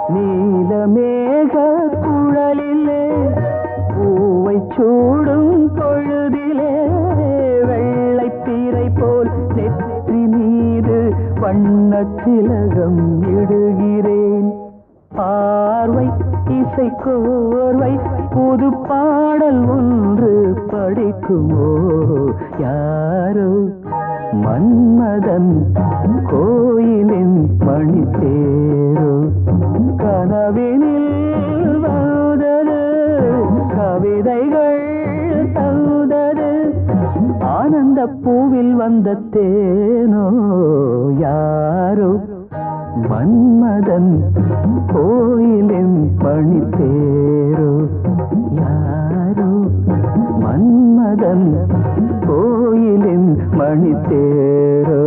நீலமேக குழலிலே பூவை சூடும் பொழுதிலே வெள்ளைத்திரை போல் நெற்றி மீது வண்ணத்திலகம் இடுகிறேன். பார்வை இசை கோர்வை புது பாடல் ஒன்று படிக்குமோ யாரோ மன்மதன் கோயிலின் மணித்தேரோ கனவினில் வந்தது கவிதைகள் தந்தது ஆனந்த பூவில் வந்த தேனோ யாரோ மன்மதன் கோயிலின் மணித்தேரோ யாரோ மன்மதன் கோயிலின் மணித்தேரோ